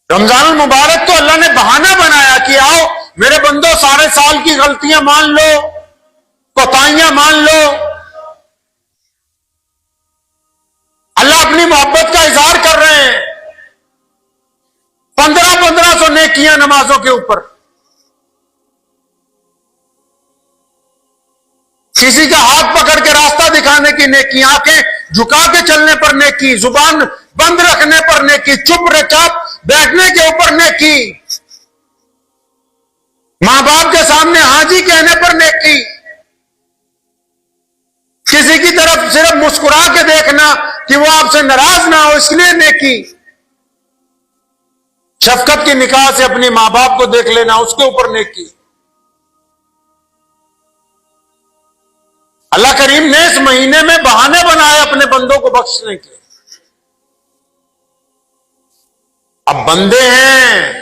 रमजान मुबारक तो अल्लाह ने बहाना बनाया कि आओ मेरे बंदो, सारे साल की गलतियां मान लो, कोताहियां मान लो। अल्लाह अपनी मोहब्बत का इजहार कर रहे हैं। 1500 नेकियां नमाजों के ऊपर, किसी का हाथ पकड़ के रास्ता दिखाने की नेकी, आंखें झुका के चलने पर नेकी, जुबान बंद रखने पर नेकी, चुपचाप बैठने के ऊपर नेकी, मां बाप के सामने हाजी कहने पर नेकी, किसी की तरफ सिर्फ मुस्कुरा के देखना कि वो आपसे नाराज ना हो इसलिए नेकी, शफकत की निगाह से अपने मां बाप को देख लेना उसके ऊपर नेकी। अल्लाह करीम ने इस महीने में बहाने बनाए अपने बंदों को बख्शने के। अब बंदे हैं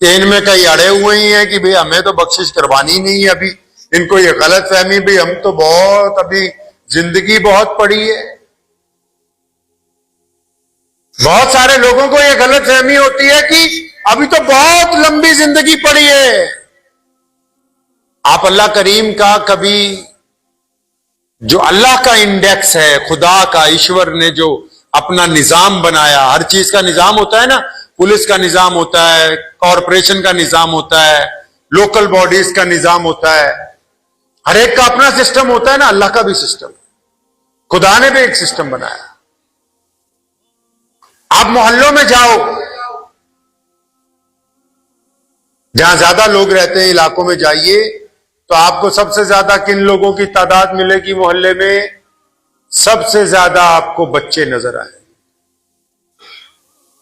कि इनमें कई अड़े हुए ही हैं कि भाई हमें तो बख्शिश करवानी नहीं है, अभी इनको ये गलत फहमी भी, हम तो बहुत अभी जिंदगी बहुत पड़ी है। बहुत सारे लोगों को ये गलत फहमी होती है कि अभी तो बहुत लंबी जिंदगी पड़ी है। आप अल्लाह करीम का कभी, जो अल्लाह का इंडेक्स है, खुदा का, ईश्वर ने जो अपना निजाम बनाया, हर चीज का निजाम होता है ना, पुलिस का निजाम होता है, कॉरपोरेशन का निजाम होता है, लोकल बॉडीज का निजाम होता है, हर एक का अपना सिस्टम होता है ना, अल्लाह का भी सिस्टम, खुदा ने भी एक सिस्टम बनाया। आप मोहल्लों में जाओ, जहां ज्यादा लोग रहते हैं इलाकों में जाइए, तो आपको सबसे ज्यादा किन लोगों की तादाद मिलेगी मोहल्ले में? सबसे ज्यादा आपको बच्चे नजर आएंगे।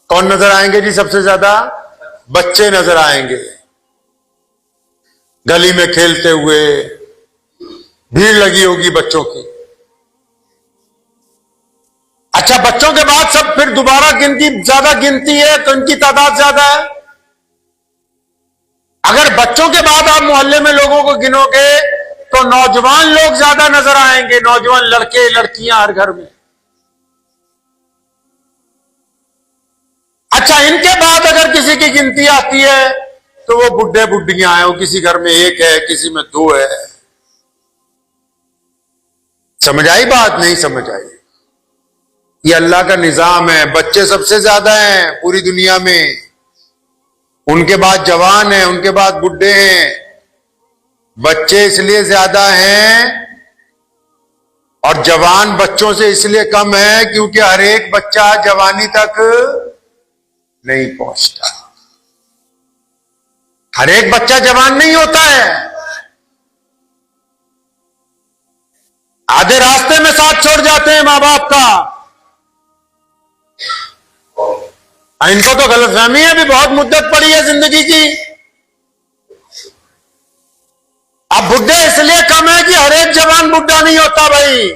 कौन नजर आएंगे जी? सबसे ज्यादा बच्चे नजर आएंगे, गली में खेलते हुए, भीड़ लगी होगी बच्चों की। अच्छा, बच्चों के बाद सब फिर दोबारा गिनती ज्यादा गिनती है तो इनकी तादाद ज्यादा है। अगर बच्चों के बाद आप मोहल्ले में लोगों को गिनोगे तो नौजवान लोग ज्यादा नजर आएंगे, नौजवान लड़के लड़कियां हर घर में। अच्छा, इनके बाद अगर किसी की गिनती आती है तो वो बुढ़े बुढ़ियां हैं, वो किसी घर में एक है, किसी में दो है। समझ आई बात? नहीं समझ आई? ये अल्लाह का निजाम है। बच्चे सबसे ज्यादा हैं पूरी दुनिया में, उनके बाद जवान हैं, उनके बाद बुढ़े हैं। बच्चे इसलिए ज्यादा हैं और जवान बच्चों से इसलिए कम है क्योंकि हर एक बच्चा जवानी तक नहीं पहुंचता। हर एक बच्चा जवान नहीं होता है। आधे रास्ते में साथ छोड़ जाते हैं मां बाप का। इनको तो गलतफहमी है, भी बहुत मुद्दत पड़ी है जिंदगी की। अब बुढ़े इसलिए कम है कि हर एक जवान बुढ़ा नहीं होता भाई।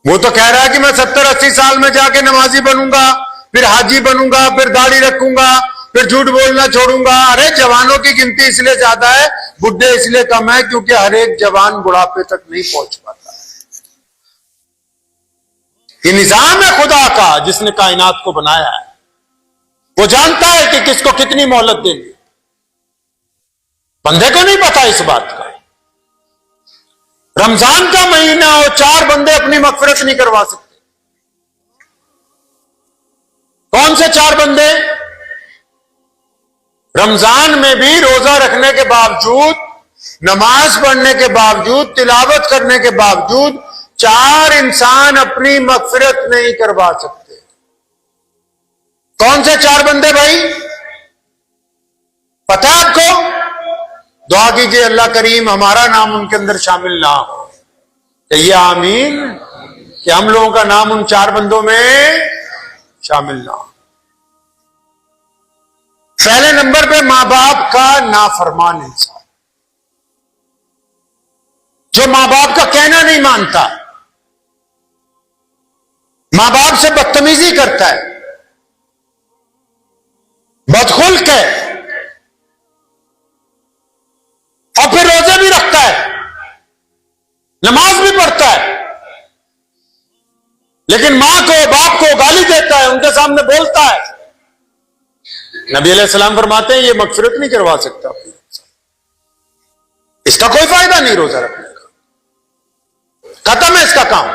वो तो कह रहा है कि मैं 70-80 साल में जाके नमाजी बनूंगा, फिर हाजी बनूंगा, फिर दाढ़ी रखूंगा, फिर झूठ बोलना छोड़ूंगा। अरे जवानों की गिनती इसलिए ज्यादा है, बुढ़े इसलिए कम है क्योंकि हर एक जवान बुढ़ापे तक नहीं पहुंच पाता। ये निजाम है खुदा का जिसने कायनात को बनाया है। वो जानता है कि किसको कितनी मोहलत देनी। बंदे को नहीं पता इस बात का। रमजान का महीना हो, 4 बंदे अपनी मगफिरत नहीं करवा सकते। कौन से 4 बंदे? रमजान में भी रोजा रखने के बावजूद, नमाज पढ़ने के बावजूद, तिलावत करने के बावजूद 4 इंसान अपनी मगफिरत नहीं करवा सकते। कौन से 4 बंदे भाई? पता है आपको? दुआ कीजिए अल्लाह करीम हमारा नाम उनके अंदर शामिल ना हो। कहिए आमीन, कि हम लोगों का नाम उन 4 बंदों में शामिल ना हो। पहले नंबर पे मां बाप का नाफरमान इंसान, जो मां बाप का कहना नहीं मानता, मां बाप से बदतमीजी करता है, बदखुल्क है, और फिर रोजे भी रखता है, नमाज भी पढ़ता है, लेकिन मां को बाप को गाली देता है, उनके सामने बोलता है। नबी अलैहिस्सलाम फरमाते हैं ये मगफिरत नहीं करवा सकता, इसका कोई फायदा नहीं रोजा रखने का, खत्म है इसका काम।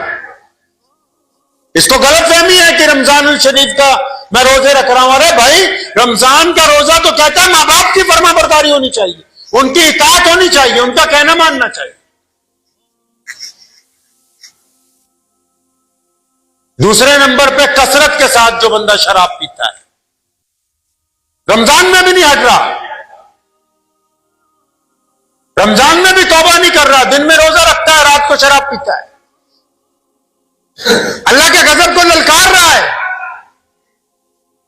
इसको गलतफहमी है कि रमजानुल शरीफ का मैं रोजे रख रहा हूं। अरे भाई, रमजान का रोजा तो कहता है मां बाप की फरमाबरदारी होनी चाहिए, उनकी इताअत होनी चाहिए, उनका कहना मानना चाहिए। दूसरे नंबर पे कसरत के साथ जो बंदा शराब पीता है, रमजान में भी नहीं हट रहा, रमजान में भी तौबा नहीं कर रहा, दिन में रोजा रखता है, रात को शराब पीता है, अल्लाह के गजब को ललकार रहा है,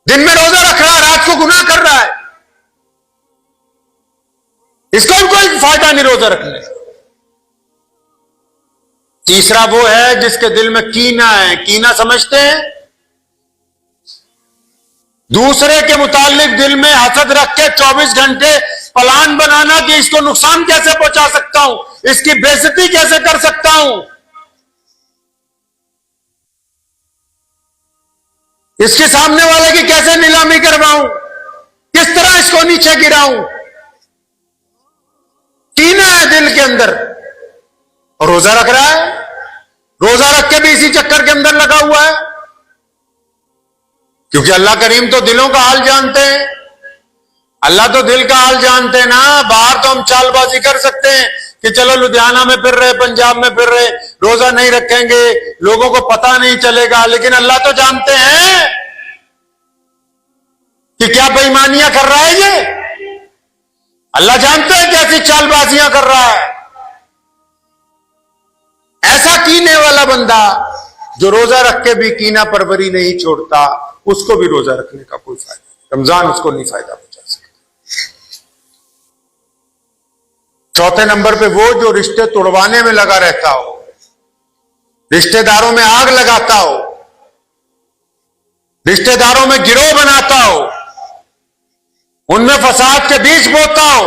दिन में रोजा रख रहा है, रात को गुनाह कर रहा है, इसको भी कोई फायदा नहीं रोजा रखने का। तीसरा वो है जिसके दिल में कीना है। कीना समझते हैं? दूसरे के मुतालिक दिल में हसद रख के 24 घंटे प्लान बनाना कि इसको नुकसान कैसे पहुंचा सकता हूं, इसकी बेइज्जती कैसे कर सकता हूं, इसके सामने वाले की कैसे नीलामी करवाऊं, किस तरह इसको नीचे गिराऊं। कीना है दिल के अंदर, और रोजा रख रहा है, रोजा रख के भी इसी चक्कर के अंदर लगा हुआ है। क्योंकि अल्लाह करीम तो दिलों का हाल जानते हैं, अल्लाह तो दिल का हाल जानते हैं ना। बाहर तो हम चालबाजी कर सकते हैं कि चलो लुधियाना में फिर रहे, पंजाब में फिर रहे, रोजा नहीं रखेंगे, लोगों को पता नहीं चलेगा, लेकिन अल्लाह तो जानते हैं कि क्या बेईमानियां कर रहा है ये। अल्लाह जानते हैं कैसी चालबाजियां कर रहा है। ऐसा कीने वाला बंदा जो रोजा रख के भी कीना परवरी नहीं छोड़ता, उसको भी रोजा रखने का कोई फायदा नहीं, रमजान उसको नहीं फायदा पहुंचा सकता। चौथे नंबर पे वो जो रिश्ते तोड़वाने में लगा रहता हो, रिश्तेदारों में आग लगाता हो, रिश्तेदारों में गिरोह बनाता हो, उनमें फसाद के बीज बोता हो,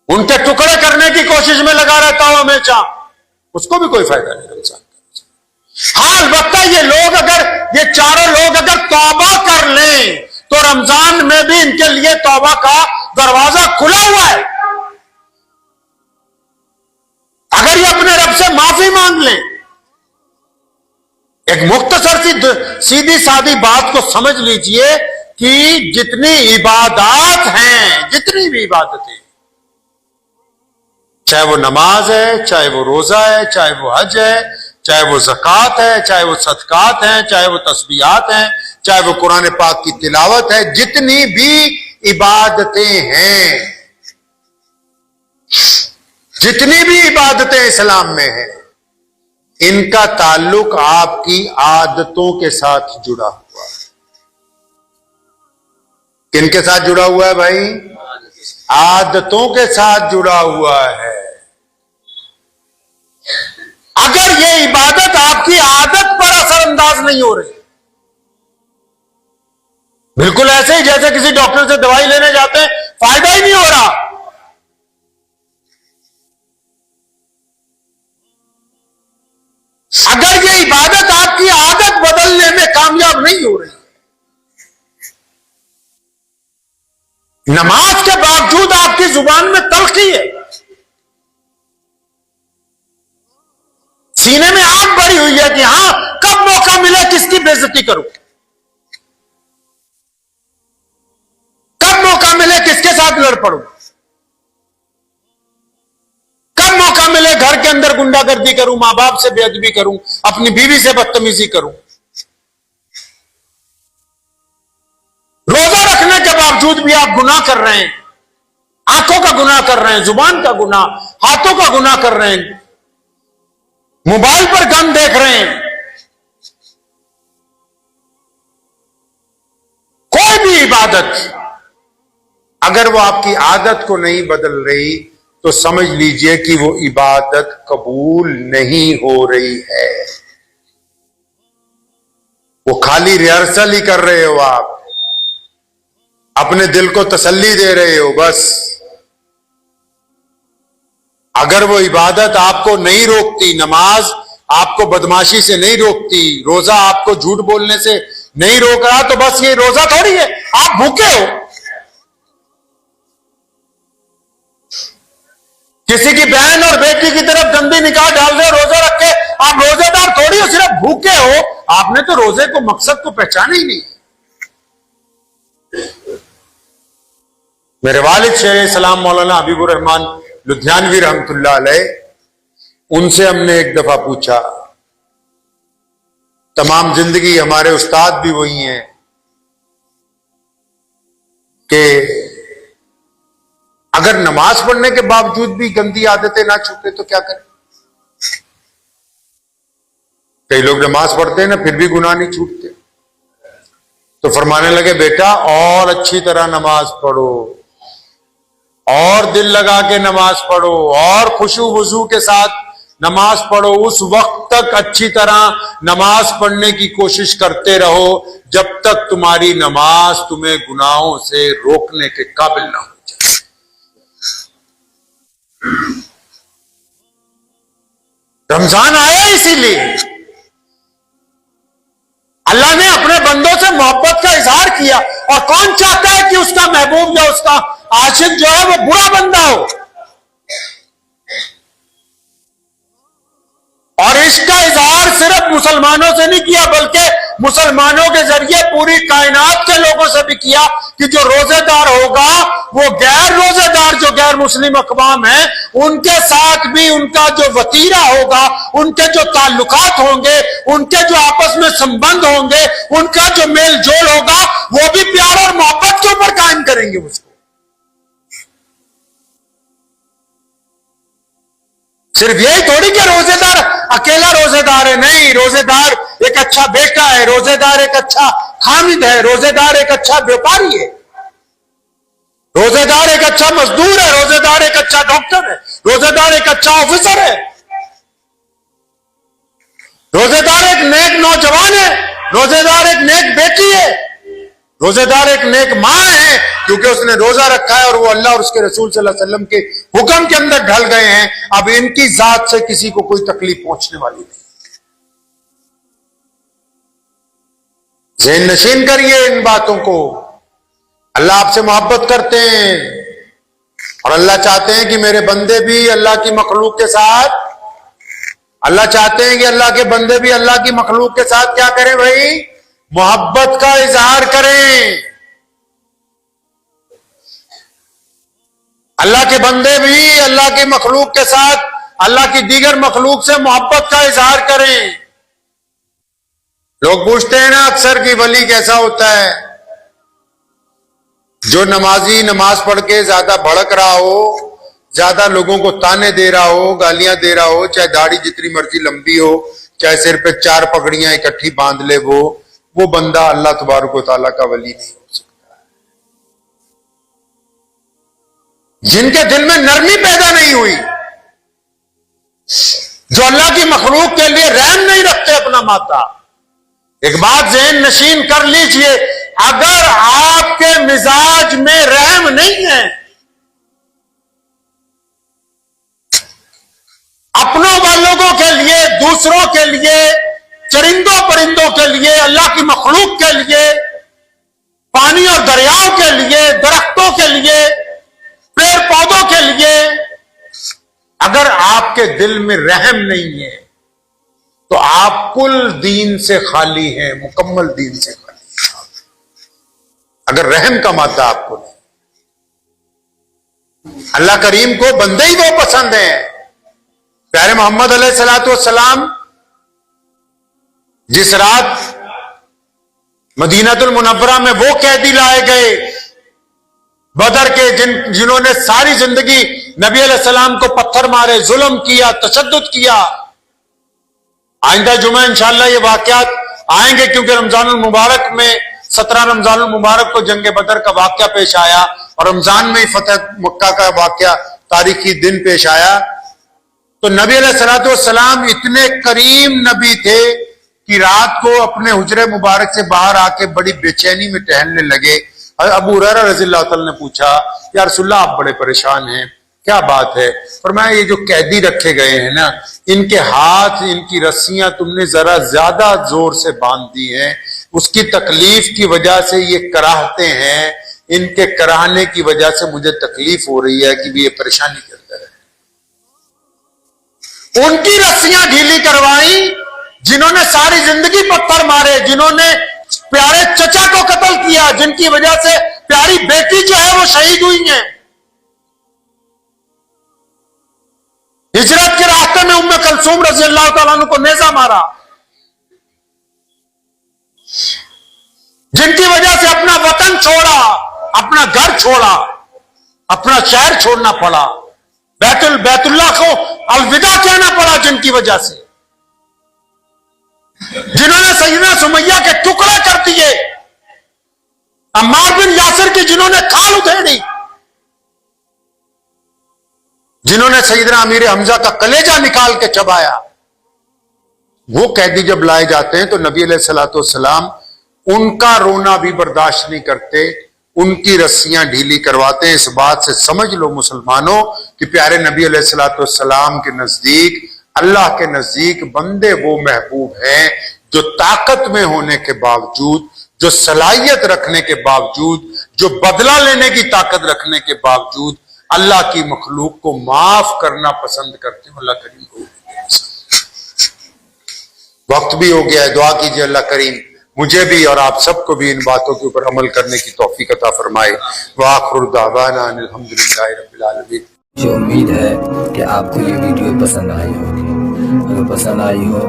उनके टुकड़े करने की कोशिश में लगा रहता हो हमेशा, उसको भी कोई फायदा नहीं रमजान का। हाँ, अलबत्ता ये लोग अगर, ये चारों लोग अगर तौबा कर लें तो रमजान में भी इनके लिए तौबा का दरवाजा खुला हुआ है। अगर ये अपने रब से माफी मांग लें, एक मुख्तसर सी सीधी सादी बात को समझ लीजिए कि जितनी इबादत हैं, जितनी भी इबादतें, चाहे वो नमाज है, चाहे वो रोजा है, चाहे वो हज है, चाहे वो ज़कात है, चाहे वो सदकात हैं, चाहे वो तस्बीहात हैं, चाहे वो कुरान पाक की तिलावत है, जितनी भी इबादतें हैं, जितनी भी इबादतें इस्लाम में हैं, इनका ताल्लुक आपकी आदतों के साथ जुड़ा हुआ है। किनके साथ जुड़ा हुआ है भाई? आदतों के साथ जुड़ा हुआ है। अगर ये इबादत आपकी आदत पर असरअंदाज नहीं हो रही, बिल्कुल ऐसे ही जैसे किसी डॉक्टर से दवाई लेने जाते हैं, फायदा ही नहीं हो रहा, अगर ये इबादत आपकी आदत बदलने में कामयाब नहीं हो रही, नमाज के बावजूद आपकी जुबान में तल्खी है, सीने में आग भरी हुई है कि हां, कब मौका मिले किसकी बेइज्जती करूं, कब मौका मिले किसके साथ लड़ पड़ूं, कब मौका मिले घर के अंदर गुंडागर्दी करूं, मां बाप से बेअदबी करूं, अपनी बीवी से बदतमीजी करूं। रोजा रखने के बावजूद भी आप गुनाह कर रहे हैं, आंखों का गुनाह कर रहे हैं, जुबान का गुनाह, हाथों का गुनाह कर रहे हैं, मोबाइल पर गन देख रहे हैं। कोई भी इबादत अगर वो आपकी आदत को नहीं बदल रही तो समझ लीजिए कि वो इबादत कबूल नहीं हो रही है, वो खाली रिहर्सल ही कर रहे हो, आप अपने दिल को तसल्ली दे रहे हो बस। अगर वो इबादत आपको नहीं रोकती, नमाज आपको बदमाशी से नहीं रोकती, रोजा आपको झूठ बोलने से नहीं रोक रहा, तो बस ये रोजा थोड़ी है, आप भूखे हो। किसी की बहन और बेटी की तरफ गंदी निगाह डाल रहे रोजा रख के, आप रोजेदार थोड़ी हो, सिर्फ भूखे हो। आपने तो रोजे को मकसद को पहचाना ही नहीं। मेरे वालिद शेर सलाम मौलाना हबीबुर रहमान लुधियानवी रहमतुल्लाह अलैह, उनसे हमने एक दफा पूछा, तमाम जिंदगी हमारे उस्ताद भी वही हैं, कि अगर नमाज पढ़ने के बावजूद भी गंदी आदतें ना छूटे तो क्या करें। कई लोग नमाज पढ़ते हैं ना, फिर भी गुनाह नहीं छूटते। तो फरमाने लगे, बेटा और अच्छी तरह नमाज पढ़ो, और दिल लगा के नमाज पढ़ो, और खुशू वजू के साथ नमाज पढ़ो। उस वक्त तक अच्छी तरह नमाज पढ़ने की कोशिश करते रहो जब तक तुम्हारी नमाज तुम्हें गुनाहों से रोकने के काबिल ना हो जाए। रमजान आया इसीलिए, अल्लाह ने अपने बंदों से मोहब्बत का इजहार किया, और कौन चाहता है कि उसका महबूब या उसका आशिक जो है वो बुरा बंदा हो। और इसका इजहार सिर्फ मुसलमानों से नहीं किया, बल्कि मुसलमानों के जरिए पूरी कायनात के लोगों से भी किया, कि जो रोजेदार होगा वो गैर रोजेदार जो गैर मुस्लिम अक़वाम है उनके साथ भी उनका जो वतीरा होगा, उनके जो ताल्लुकात होंगे, उनके जो आपस में संबंध होंगे, उनका जो मेल जोल होगा, वो भी प्यार और मोहब्बत के ऊपर कायम करेंगे उसको। सिर्फ यही थोड़ी कि रोजेदार अकेला रोजेदार है, नहीं, रोजेदार एक अच्छा बेटा है, रोजेदार एक अच्छा खामिद है, रोजेदार एक अच्छा व्यापारी है, रोजेदार एक अच्छा मजदूर है, रोजेदार एक अच्छा डॉक्टर है, रोजेदार एक अच्छा ऑफिसर है, रोजेदार एक नेक नौजवान है, रोजेदार एक नेक बेटी है, रोजेदार एक नेक मां है, क्योंकि उसने रोजा रखा है और वो अल्लाह और उसके रसूल सल्लल्लाहु अलैहि वसल्लम के हुक्म के अंदर ढल गए हैं। अब इनकी जात से किसी को कोई तकलीफ पहुंचने वाली नहीं। ज़हन नशीन करिए इन बातों को। अल्लाह आपसे मोहब्बत करते हैं, और अल्लाह चाहते हैं कि मेरे बंदे भी अल्लाह की मखलूक के साथ, अल्लाह चाहते हैं कि अल्लाह के बंदे भी अल्लाह की मखलूक के साथ क्या करें भाई, मोहब्बत का इजहार करें। अल्लाह के बंदे भी अल्लाह की मखलूक के साथ अल्लाह की दीगर मखलूक से मोहब्बत का इजहार करें। लोग पूछते हैं ना अक्सर कि वली कैसा होता है, जो नमाजी नमाज पढ़ के ज्यादा भड़क रहा हो, ज्यादा लोगों को ताने दे रहा हो, गालियां दे रहा हो, चाहे दाढ़ी जितनी मर्जी लंबी हो, चाहे सिर पे 4 पगड़ियां इकट्ठी बांध ले, वो बंदा अल्लाह तबारक व तआला का वली नहीं हो सकता। जिनके दिल में नरमी पैदा नहीं हुई, जो अल्लाह की मखलूक के लिए रहम नहीं रखते अपना माता। एक बात ज़हन नशीन कर लीजिए, अगर आपके मिजाज में रहम नहीं है, अपनों वालों के लिए, दूसरों के लिए, चरिंदों परिंदों के लिए, अल्लाह की मखलूक के लिए, पानी और दरियाओं के लिए, दरख्तों के लिए, पेड़ पौधों के लिए, अगर आपके दिल में रहम नहीं है तो आप कुल दीन से खाली हैं, मुकम्मल दीन से खाली हैं। अगर रहम का मादा आपको नहीं, अल्लाह करीम को बंदे ही वो पसंद हैं। प्यारे मोहम्मद अलैहिस्सलातु वस्सलाम जिस रात मदीनातुल मुनव्वरा में वो कैदी लाए गए बदर के, जिन्होंने सारी जिंदगी नबी अलैहिस्सलाम को पत्थर मारे, जुल्म किया, तशद्दुद किया। आइंदा जुमा इंशाअल्लाह ये वाकयात आएंगे, क्योंकि रमजानुल मुबारक में 17 रमजानुल मुबारक को जंग बदर का वाकया पेश आया, और रमजान में ही फतह मक्का का वाकया तारीखी दिन पेश आया। तो नबी अलैहिस्सलातु वस्सलाम इतने करीम नबी थे कि रात को अपने हुजरे मुबारक से बाहर आके बड़ी बेचैनी में टहलने लगे। अबू हुरैरा रज़ियल्लाहु अन्हु ने पूछा, या रसूलल्लाह आप बड़े परेशान हैं, क्या बात है। फरमाया ये जो कैदी रखे गए हैं ना, इनके हाथ, इनकी रस्सियां तुमने जरा ज्यादा जोर से बांध दी हैं, उसकी तकलीफ की वजह से ये कराहते हैं, इनके कराहने की वजह से मुझे तकलीफ हो रही है कि भी ये परेशानी के अंदर है। उनकी रस्सियां ढीली करवाई जिन्होंने सारी जिंदगी पत्थर मारे, जिन्होंने प्यारे चचा को कत्ल किया, जिनकी वजह से प्यारी बेटी जो है वो शहीद हुई है। हिजरत के रास्ते में उम्मे कलसूम रज़ी अल्लाह तआला अन्हा को नेजा मारा, जिनकी वजह से अपना वतन छोड़ा, अपना घर छोड़ा, अपना शहर छोड़ना पड़ा, बैतुल्लाह को अलविदा कहना पड़ा, जिनकी वजह से, जिन्होंने सैयदना सुमैया के टुकड़े कर दिए, अम्मार बिन यासिर की जिन्होंने खाल उधेड़ी, जिन्होंने सैयदना अमीर हमजा का कलेजा निकाल के चबाया। वो कैदी जब लाए जाते हैं तो नबी अलैहिस्सलाम उनका रोना भी बर्दाश्त नहीं करते, उनकी रस्सियां ढीली करवाते हैं। इस बात से समझ लो मुसलमानों कि प्यारे नबी अलैहिस्सलाम के नजदीक, अल्लाह के नजदीक बंदे वो महबूब हैं जो ताकत में होने के बावजूद, जो सलाहियत रखने के बावजूद, जो बदला लेने की ताकत रखने के बावजूद अल्लाह की मखलूक को माफ करना पसंद करते हैं। अल्लाह करीम को वक्त भी हो गया है, दुआ कीजिए अल्लाह करीम मुझे भी और आप सबको भी इन बातों के ऊपर अमल करने की तौफीक अता फरमाए। व आखिरु दावाना अनिल हम्दुलिल्लाहि रब्बिल आलमीन। मुझे उम्मीद है कि आपको ये वीडियो पसंद आई होगी। अगर पसंद आई हो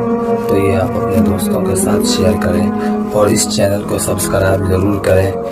तो ये आप अपने दोस्तों के साथ शेयर करें और इस चैनल को सब्सक्राइब जरूर करें।